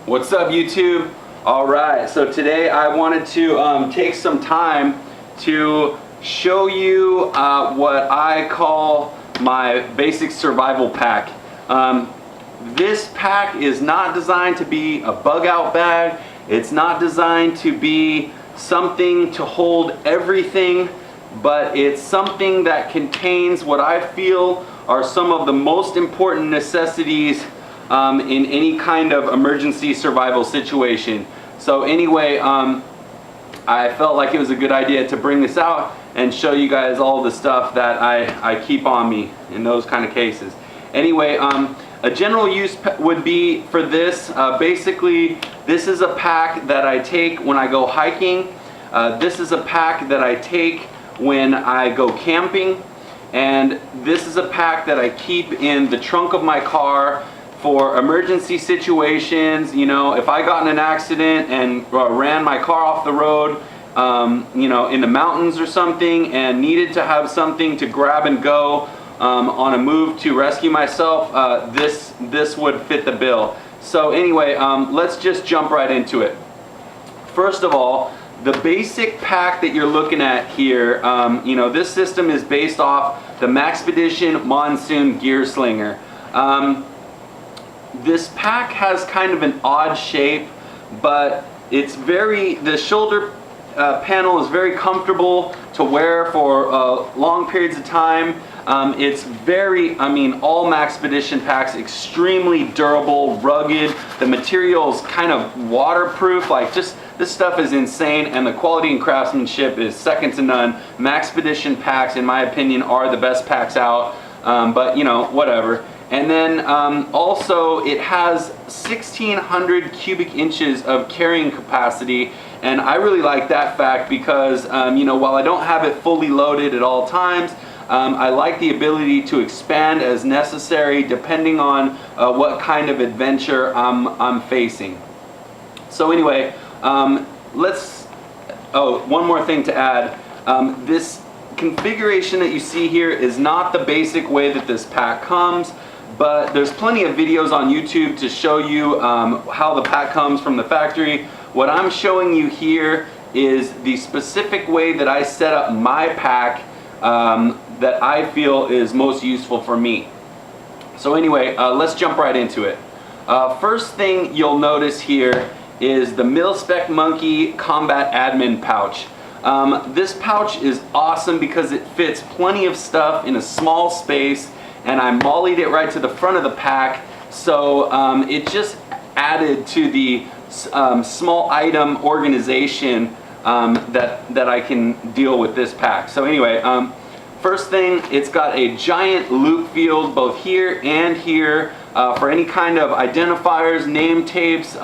What's up, YouTube? Alright, so today I wanted to take some time to show you what I call my basic survival pack. This pack is not designed to be a bug out bag. It's not designed to be something to hold everything, but it's something that contains what I feel are some of the most important necessities in any kind of emergency survival situation. So anyway, I felt like it was a good idea to bring this out and show you guys all the stuff that I keep on me in those kind of cases. Anyway, a general use would be for this. Basically, this is a pack that I take when I go hiking. This is a pack that I take when I go camping. And this is a pack that I keep in the trunk of my car for emergency situations. You know, if I got in an accident and ran my car off the road, you know, in the mountains or something, and needed to have something to grab and go on a move to rescue myself, this would fit the bill. So anyway, let's just jump right into it. First of all, the basic pack that you're looking at here, you know, this system is based off the Maxpedition Monsoon Gearslinger. This pack has kind of an odd shape, but it's the shoulder panel is very comfortable to wear for long periods of time. It's all Maxpedition packs, extremely durable, rugged. The material is kind of waterproof. Like, just this stuff is insane, and the quality and craftsmanship is second to none. Maxpedition packs, in my opinion, are the best packs out, but you know, whatever. And then also it has 1,600 cubic inches of carrying capacity, and I really like that fact because you know, while I don't have it fully loaded at all times, I like the ability to expand as necessary depending on what kind of adventure I'm facing. So anyway, one more thing to add. This configuration that you see here is not the basic way that this pack comes, but there's plenty of videos on YouTube to show you how the pack comes from the factory. What I'm showing you here is the specific way that I set up my pack that I feel is most useful for me. So anyway, let's jump right into it. First thing you'll notice here is the Mil-Spec Monkey Combat Admin pouch. This pouch is awesome because it fits plenty of stuff in a small space, and I mollied it right to the front of the pack, so it just added to the small item organization that I can deal with this pack. So anyway, first thing, it's got a giant loop field both here and here for any kind of identifiers, name tapes,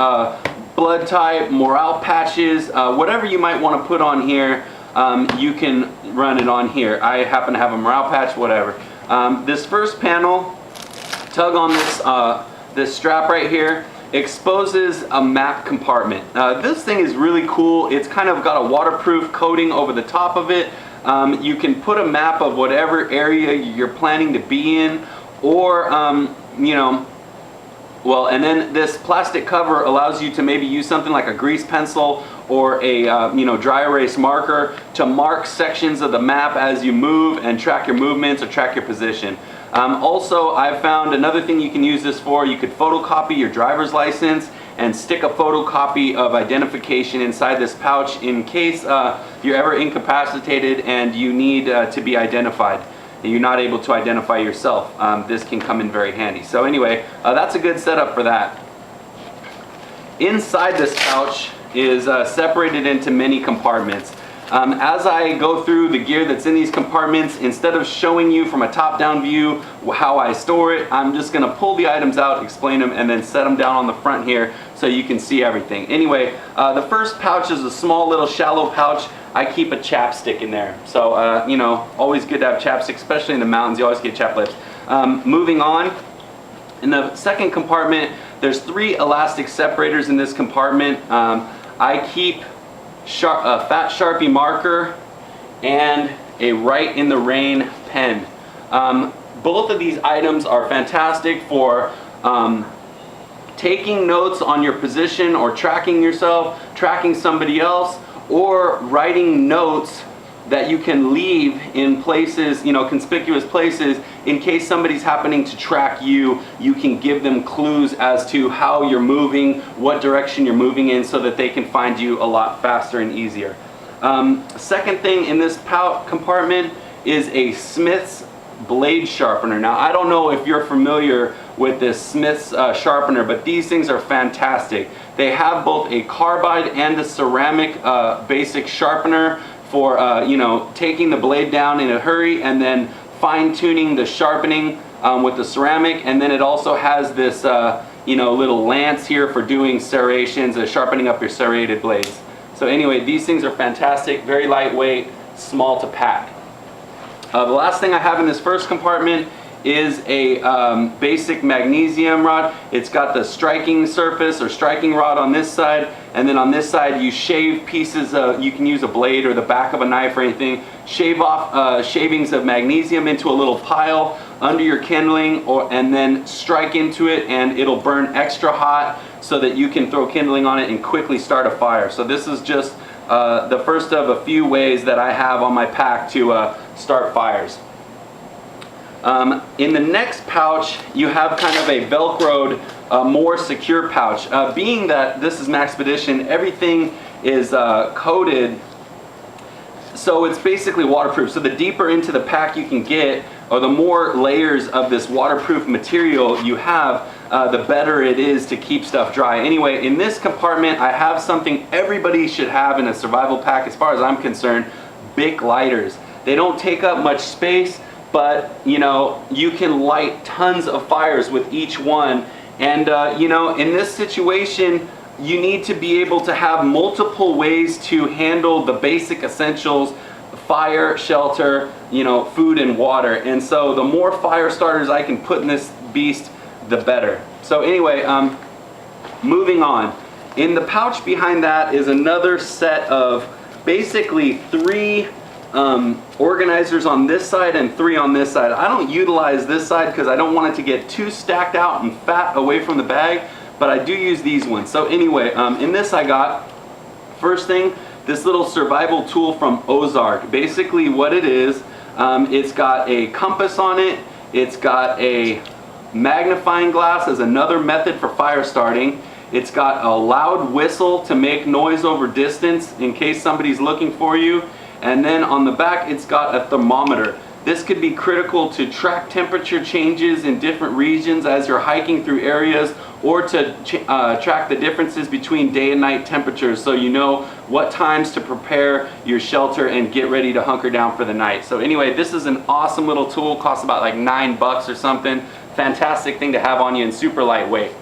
blood type, morale patches, whatever you might want to put on here, you can run it on here. I happen to have a morale patch, whatever. This first panel, tug on this strap right here, exposes a map compartment. This thing is really cool. It's kind of got a waterproof coating over the top of it. You can put a map of whatever area you're planning to be in, or you know, well, and then this plastic cover allows you to maybe use something like a grease pencil or a you know, dry erase marker to mark sections of the map as you move and track your movements or track your position. Also, I've found another thing you can use this for. You could photocopy your driver's license and stick a photocopy of identification inside this pouch in case you're ever incapacitated and you need to be identified. You're not able to identify yourself. This can come in very handy. So anyway, that's a good setup for that. Inside this pouch is separated into many compartments. As I go through the gear that's in these compartments, instead of showing you from a top-down view how I store it, I'm just going to pull the items out, explain them, and then set them down on the front here so you can see everything. Anyway, the first pouch is a small little shallow pouch. I keep a chapstick in there. So, you know, always good to have chapstick, especially in the mountains. You always get chapped lips. Moving on, in the second compartment, there's 3 elastic separators in this compartment. I keep a fat Sharpie marker and a Write in the Rain pen. Both of these items are fantastic for taking notes on your position or tracking yourself, tracking somebody else, or writing notes that you can leave in places, you know, conspicuous places, in case somebody's happening to track you. You can give them clues as to how you're moving, what direction you're moving in, so that they can find you a lot faster and easier. Second thing in this compartment is a Smith's blade sharpener. Now, I don't know if you're familiar with this Smith's sharpener, but these things are fantastic. They have both a carbide and a ceramic basic sharpener for you know, taking the blade down in a hurry and then fine-tuning the sharpening with the ceramic. And then it also has this you know, little lance here for doing serrations, sharpening up your serrated blades. So anyway, these things are fantastic, very lightweight, small to pack. The last thing I have in this first compartment is a basic magnesium rod. It's got the striking surface or striking rod on this side, and then on this side you shave pieces of, you can use a blade or the back of a knife or anything, shave off shavings of magnesium into a little pile under your kindling, and then strike into it, and it'll burn extra hot so that you can throw kindling on it and quickly start a fire. So this is just the first of a few ways that I have on my pack to start fires. In the next pouch, you have kind of a velcroed, more secure pouch. Being that this is Maxpedition, everything is coated, so it's basically waterproof. So the deeper into the pack you can get, or the more layers of this waterproof material you have, the better it is to keep stuff dry. Anyway, in this compartment, I have something everybody should have in a survival pack as far as I'm concerned: Bic lighters. They don't take up much space, but you know, you can light tons of fires with each one. And you know, in this situation, you need to be able to have multiple ways to handle the basic essentials: fire, shelter, you know, food and water. And so the more fire starters I can put in this beast, the better. So anyway, moving on. In the pouch behind that is another set of basically 3 organizers on this side and 3 on this side. I don't utilize this side because I don't want it to get too stacked out and fat away from the bag, but I do use these ones. So anyway, in this I got, first thing, this little survival tool from Ozark. Basically what it is, it's got a compass on it, it's got a magnifying glass as another method for fire starting, it's got a loud whistle to make noise over distance in case somebody's looking for you, and then on the back it's got a thermometer. This could be critical to track temperature changes in different regions as you're hiking through areas, or to track the differences between day and night temperatures, so you know what times to prepare your shelter and get ready to hunker down for the night. So anyway, this is an awesome little tool. Costs about like $9 or something. Fantastic thing to have on you and super lightweight.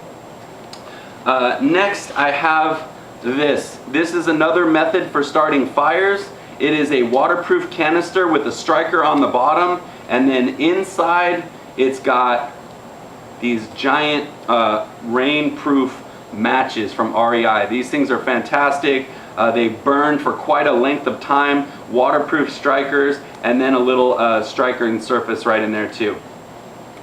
Next I have this. This is another method for starting fires. It is a waterproof canister with a striker on the bottom, and then inside it's got these giant rain-proof matches from REI. These things are fantastic. They burn for quite a length of time. Waterproof strikers, and then a little strikering surface right in there too.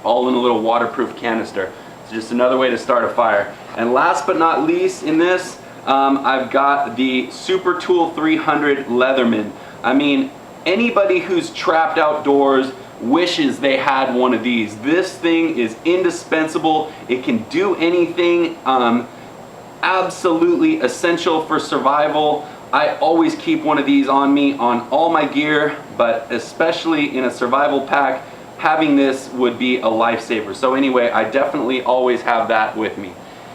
All in a little waterproof canister. It's just another way to start a fire. And last but not least in this, I've got the Super Tool 300 Leatherman. I mean, anybody who's trapped outdoors wishes they had one of these. This thing is indispensable. It can do anything. Absolutely essential for survival. I always keep one of these on me on all my gear, but especially in a survival pack, having this would be a lifesaver. So anyway, I definitely always have that with me.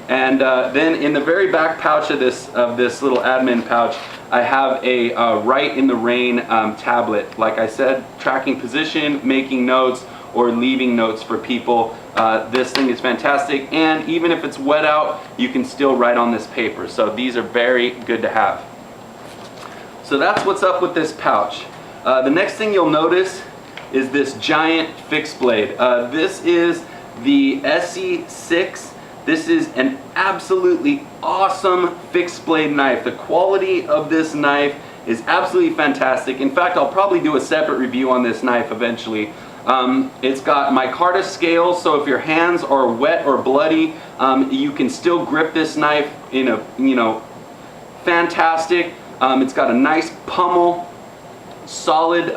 And then in the very back pouch of this little admin pouch, I have a Write in the Rain tablet. Like I said, tracking position, making notes, or leaving notes for people. This thing is fantastic, and even if it's wet out, you can still write on this paper. So these are very good to have. So that's what's up with this pouch. The next thing you'll notice is this giant fixed blade. This is the SE6. This is an absolutely awesome fixed blade knife. The quality of this knife is absolutely fantastic. In fact, I'll probably do a separate review on this knife eventually. It's got micarta scales, so if your hands are wet or bloody, you can still grip this knife in a, fantastic. It's got a nice pummel, solid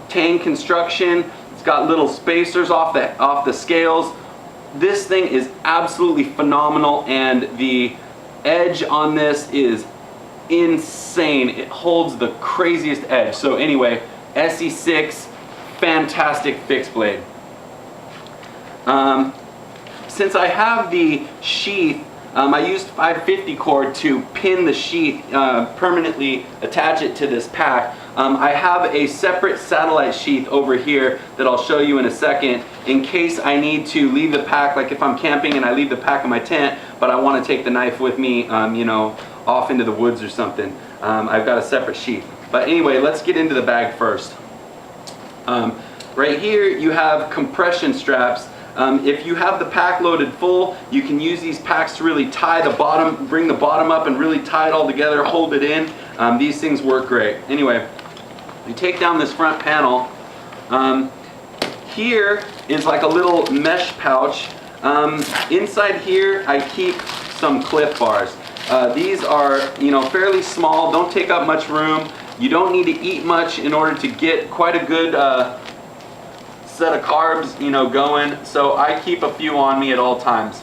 tang construction. It's got little spacers off the scales. This thing is absolutely phenomenal, and the edge on this is insane. It holds the craziest edge. So anyway, SE6, fantastic fixed blade. Since I have the sheath, I used 550 cord to pin the sheath, permanently attach it to this pack. I have a separate satellite sheath over here that I'll show you in a second in case I need to leave the pack, like if I'm camping and I leave the pack in my tent, but I want to take the knife with me, off into the woods or something. I've got a separate sheath. But anyway, let's get into the bag first. Right here you have compression straps. If you have the pack loaded full, you can use these packs to really tie the bottom, bring the bottom up and really tie it all together, hold it in. These things work great. Anyway, you take down this front panel. Here is like a little mesh pouch. Inside here I keep some Cliff Bars. These are, fairly small, don't take up much room. You don't need to eat much in order to get quite a good set of carbs, going. So I keep a few on me at all times.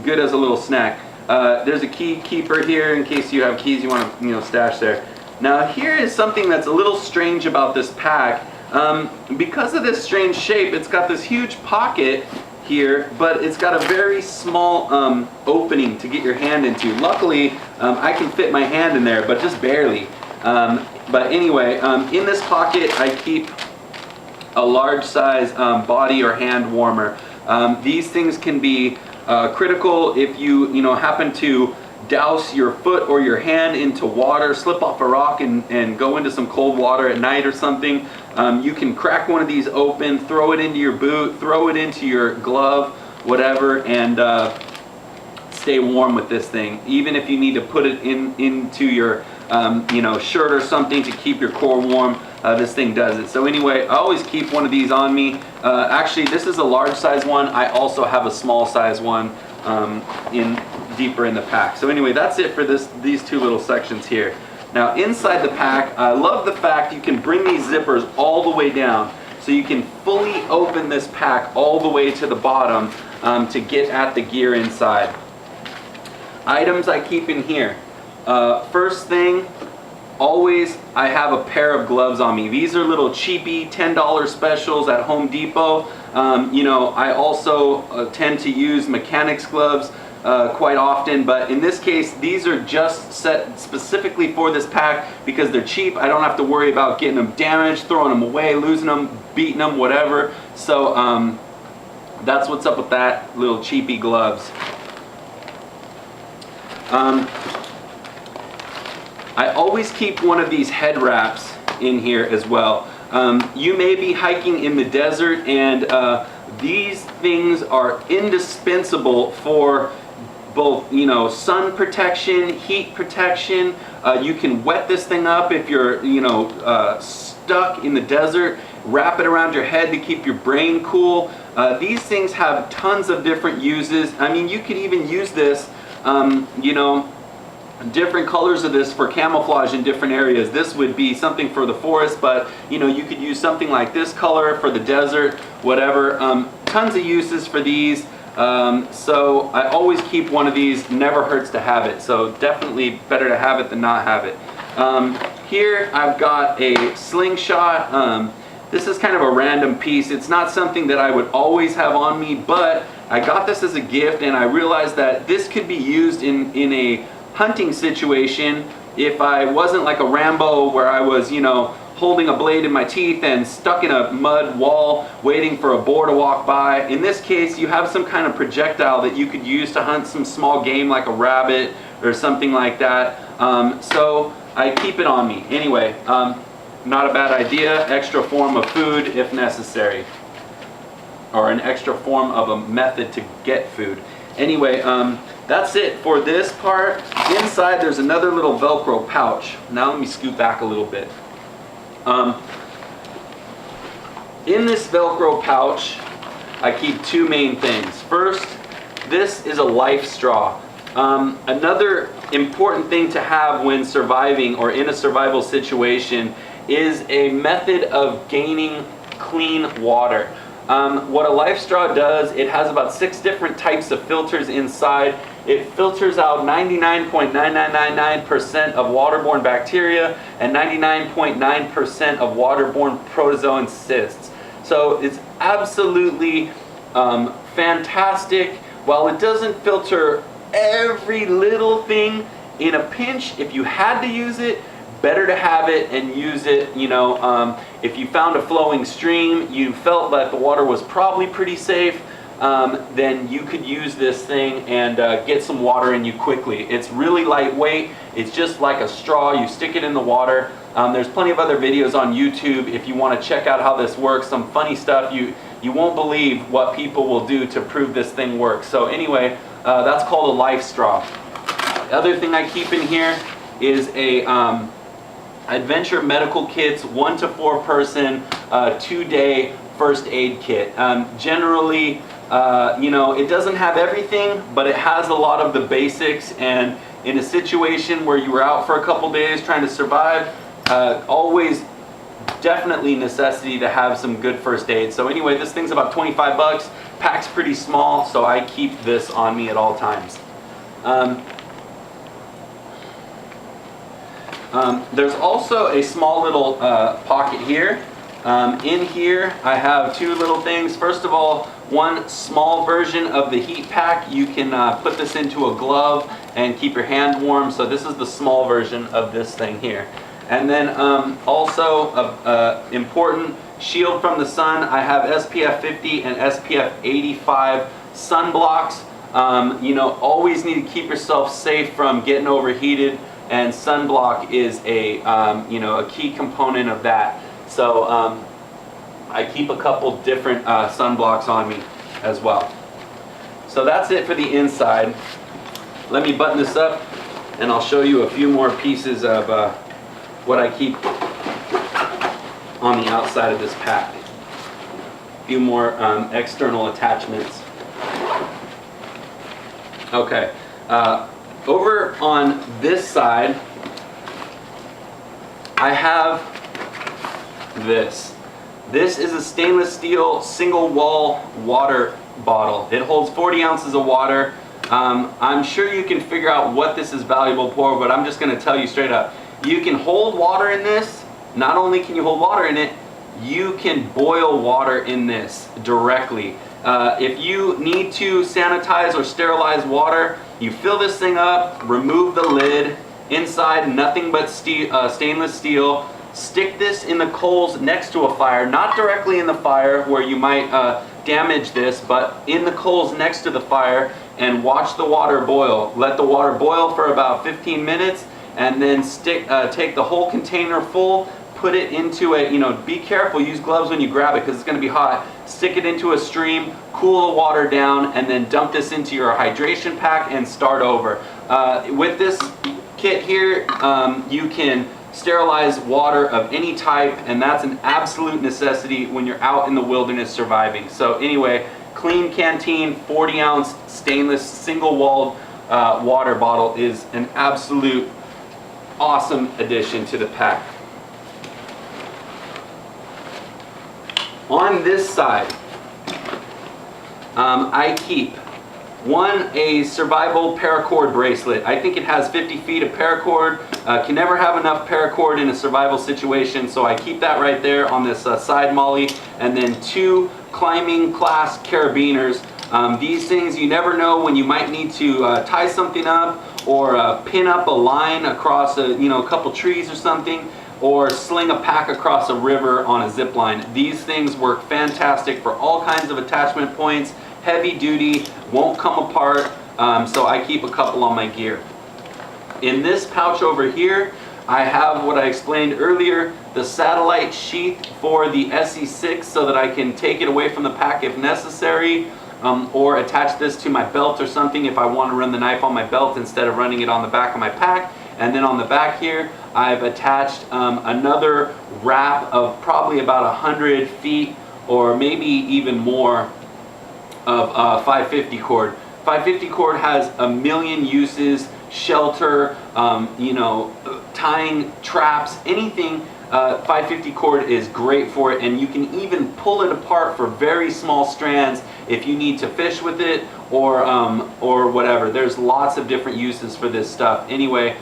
Good as a little snack. There's a key keeper here in case you have keys you want to, stash there. Now here is something that's a little strange about this pack. Because of this strange shape, it's got this huge pocket here, but it's got a very small opening to get your hand into. Luckily, I can fit my hand in there, but just barely. But anyway, in this pocket I keep a large size body or hand warmer. These things can be critical if you happen to douse your foot or your hand into water, slip off a rock and go into some cold water at night or something. You can crack one of these open, throw it into your boot, throw it into your glove, whatever, and stay warm with this thing. Even if you need to put it into your shirt or something to keep your core warm, this thing does it. So anyway, I always keep one of these on me. Actually, this is a large size one. I also have a small size one deeper in the pack. So anyway, that's it for these two little sections here. Now inside the pack, I love the fact you can bring these zippers all the way down. So you can fully open this pack all the way to the bottom to get at the gear inside. Items I keep in here. First thing, always I have a pair of gloves on me. These are little cheapy $10 specials at Home Depot. I also tend to use mechanics gloves quite often, but in this case these are just set specifically for this pack because they're cheap. I don't have to worry about getting them damaged, throwing them away, losing them, beating them, whatever. So that's what's up with that, little cheapy gloves. I always keep one of these head wraps in here as well. You may be hiking in the desert, and these things are indispensable for both, sun protection, heat protection. You can wet this thing up if you're, stuck in the desert. Wrap it around your head to keep your brain cool. These things have tons of different uses. I mean, you could even use this, different colors of this for camouflage in different areas. This would be something for the forest, but you could use something like this color for the desert, whatever. Tons of uses for these. So I always keep one of these. Never hurts to have it. So definitely better to have it than not have it. Here I've got a slingshot. This is kind of a random piece. It's not something that I would always have on me, but I got this as a gift, and I realized that this could be used in a hunting situation if I wasn't like a Rambo where I was, holding a blade in my teeth and stuck in a mud wall waiting for a boar to walk by. In this case, you have some kind of projectile that you could use to hunt some small game like a rabbit or something like that. So I keep it on me. Anyway, not a bad idea. Extra form of food if necessary, or an extra form of a method to get food. Anyway, that's it for this part. Inside there's another little Velcro pouch. Now let me scoot back a little bit. In this Velcro pouch, I keep two main things. First, this is a life straw. Another important thing to have when surviving or in a survival situation is a method of gaining clean water. What a life straw does, it has about 6 different types of filters inside. It filters out 99.9999% of waterborne bacteria and 99.9% of waterborne protozoan cysts. So it's absolutely fantastic. While it doesn't filter every little thing, in a pinch, if you had to use it, better to have it and use it. You know, if you found a flowing stream, you felt that the water was probably pretty safe, then you could use this thing and get some water in you quickly. It's really lightweight. It's just like a straw. You stick it in the water. There's plenty of other videos on YouTube if you want to check out how this works. Some funny stuff. You won't believe what people will do to prove this thing works. So anyway, that's called a life straw. The other thing I keep in here is a Adventure Medical Kits 1 to 4 person 2-day first aid kit. Generally, you know, it doesn't have everything, but it has a lot of the basics. And in a situation where you were out for a couple days trying to survive, always definitely necessity to have some good first aid. So anyway, this thing's about 25 bucks. Pack's pretty small, so I keep this on me at all times. There's also a small little pocket here. In here I have 2 little things. First of all, one small version of the heat pack. You can put this into a glove and keep your hand warm. So this is the small version of this thing here. And then also important shield from the sun. I have SPF 50 and SPF 85 sunblocks. You know, always need to keep yourself safe from getting overheated, and sunblock is a you know, a key component of that. So I keep a couple different sunblocks on me as well. So that's it for the inside. Let me button this up and I'll show you a few more pieces of what I keep on the outside of this pack. A few more external attachments. Okay, over on this side I have this. This is a stainless steel single wall water bottle. It holds 40 ounces of water. I'm sure you can figure out what this is valuable for, but I'm just going to tell you straight up. You can hold water in this. Not only can you hold water in it, you can boil water in this directly. If you need to sanitize or sterilize water, you fill this thing up, remove the lid, inside nothing but stainless steel. Stick this in the coals next to a fire, not directly in the fire where you might damage this, but in the coals next to the fire, and watch the water boil. Let the water boil for about 15 minutes and then take the whole container full, put it into a, you know, be careful, use gloves when you grab it because it's going to be hot. Stick it into a stream, cool the water down, and then dump this into your hydration pack and start over. With this kit here, you can sterilize water of any type, and that's an absolute necessity when you're out in the wilderness surviving. So anyway, clean canteen 40-ounce stainless single-walled water bottle is an absolute awesome addition to the pack. On this side, I keep a survival paracord bracelet. I think it has 50 feet of paracord. Can never have enough paracord in a survival situation, so I keep that right there on this side molly. And then 2 climbing class carabiners. These things, you never know when you might need to tie something up or pin up a line across a couple trees or something, or sling a pack across a river on a zip line. These things work fantastic for all kinds of attachment points. Heavy duty, won't come apart, so I keep a couple on my gear. In this pouch over here, I have what I explained earlier, the satellite sheath for the SE6, so that I can take it away from the pack if necessary, or attach this to my belt or something if I want to run the knife on my belt instead of running it on the back of my pack. And then on the back here, I've attached another wrap of probably about 100 feet or maybe even more of 550 cord. 550 cord has a million uses, shelter, you know, tying traps, anything. 550 cord is great for it, and you can even pull it apart for very small strands if you need to fish with it or whatever. There's lots of different uses for this stuff. Anyway,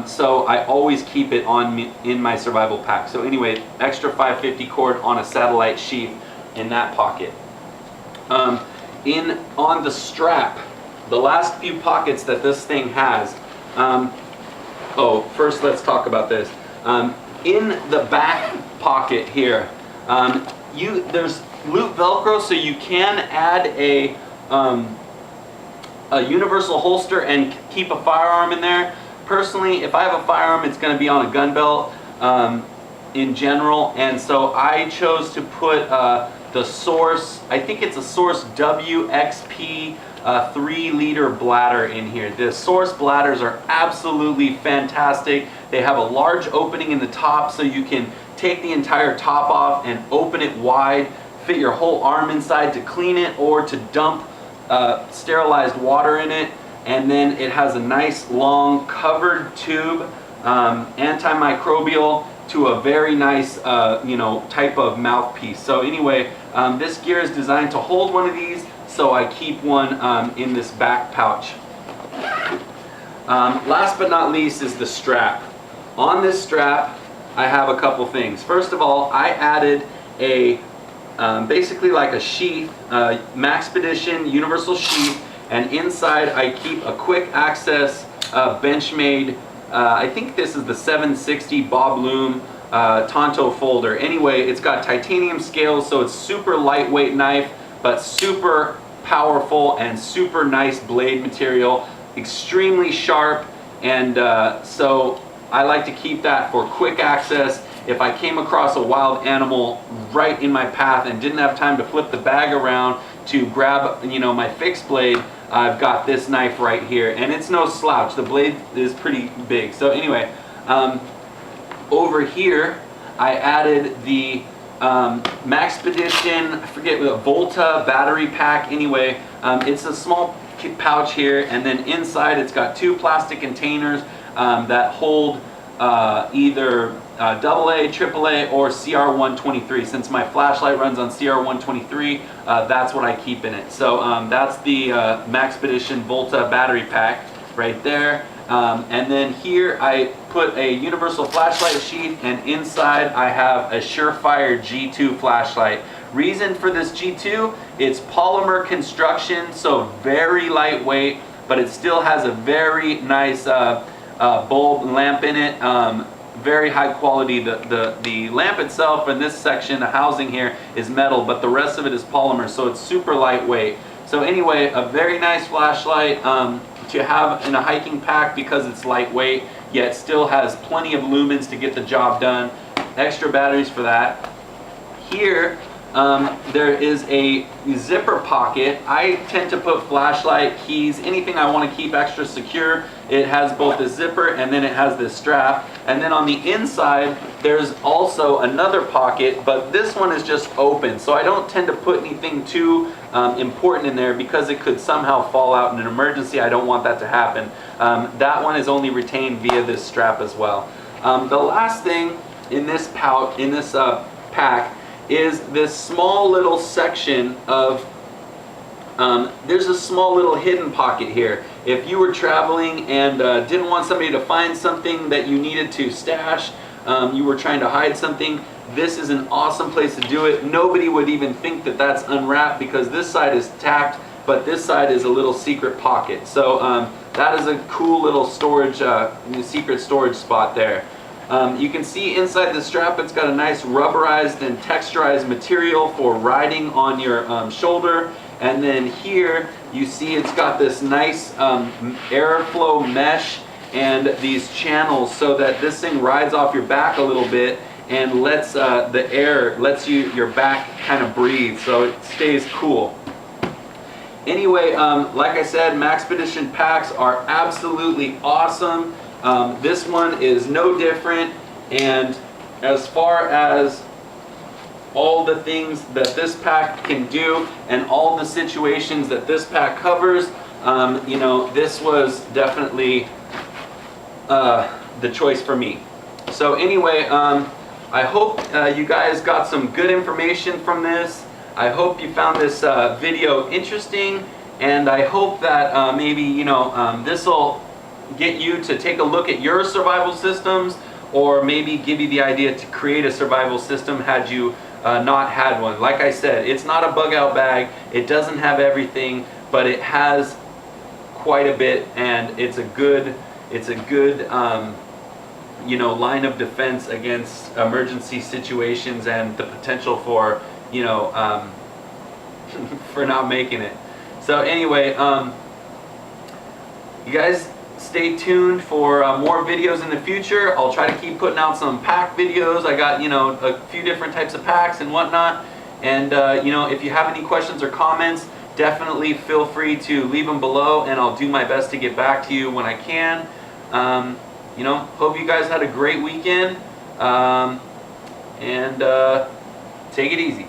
so I always keep it on me in my survival pack. So anyway, extra 550 cord on a satellite sheath in that pocket. On the strap, the last few pockets that this thing has. First let's talk about this. In the back pocket here, there's loop Velcro, so you can add a universal holster and keep a firearm in there. Personally, if I have a firearm, it's going to be on a gun belt in general, and so I chose to put the Source, I think it's a Source WXP 3-liter bladder in here. The Source bladders are absolutely fantastic. They have a large opening in the top, so you can take the entire top off and open it wide, fit your whole arm inside to clean it or to dump sterilized water in it. And then it has a nice long covered tube, antimicrobial, to a very nice you know, type of mouthpiece. So anyway, this gear is designed to hold one of these, so I keep one in this back pouch. Last but not least is the strap. On this strap, I have a couple things. First of all, I added a basically like a sheath, Maxpedition universal sheath, and inside I keep a quick access Benchmade, I think this is the 760 Bob Loom Tonto folder. Anyway, it's got titanium scales, so it's super lightweight knife, but super powerful and super nice blade material, extremely sharp, and so I like to keep that for quick access. If I came across a wild animal right in my path and didn't have time to flip the bag around to grab, you know, my fixed blade, I've got this knife right here, and it's no slouch. The blade is pretty big. So anyway, over here I added the Maxpedition, I forget, Volta battery pack. Anyway, it's a small pouch here, and then inside it's got two plastic containers that hold either AA, AAA, or CR123. Since my flashlight runs on CR123, that's what I keep in it. So that's the Maxpedition Volta battery pack right there. And then here I put a universal flashlight sheath, and inside I have a Surefire G2 flashlight. Reason for this G2, it's polymer construction, so very lightweight, but it still has a very nice bulb lamp in it. Very high quality. The lamp itself in this section, the housing here, is metal, but the rest of it is polymer, so it's super lightweight. So anyway, a very nice flashlight to have in a hiking pack because it's lightweight, yet still has plenty of lumens to get the job done. Extra batteries for that. Here, there is a zipper pocket. I tend to put flashlight, keys, anything I want to keep extra secure. It has both the zipper and then it has this strap. And then on the inside, there's also another pocket, but this one is just open. So I don't tend to put anything too important in there because it could somehow fall out in an emergency. I don't want that to happen. That one is only retained via this strap as well. The last thing in this pouch, in this pack, is this small little section of, there's a small little hidden pocket here. If you were traveling and didn't want somebody to find something that you needed to stash, you were trying to hide something, this is an awesome place to do it. Nobody would even think that that's unwrapped because this side is tacked, but this side is a little secret pocket. So that is a cool little storage, secret storage spot there. You can see inside the strap it's got a nice rubberized and texturized material for riding on your shoulder, and then here you see it's got this nice airflow mesh and these channels so that this thing rides off your back a little bit and lets the air, lets your back kind of breathe so it stays cool. Anyway, like I said, Maxpedition packs are absolutely awesome. This one is no different, and as far as all the things that this pack can do and all the situations that this pack covers, you know, this was definitely the choice for me. So anyway, I hope you guys got some good information from this. I hope you found this video interesting, and I hope that maybe, you know, this will get you to take a look at your survival systems, or maybe give you the idea to create a survival system had you not had one. Like I said, it's not a bug out bag. It doesn't have everything, but it has quite a bit, and it's a good you know, line of defense against emergency situations and the potential for, you know, for not making it. So anyway, you guys stay tuned for more videos in the future. I'll try to keep putting out some pack videos. I got, you know, a few different types of packs and whatnot. And you know, if you have any questions or comments, definitely feel free to leave them below, and I'll do my best to get back to you when I can. You know, hope you guys had a great weekend, and take it easy.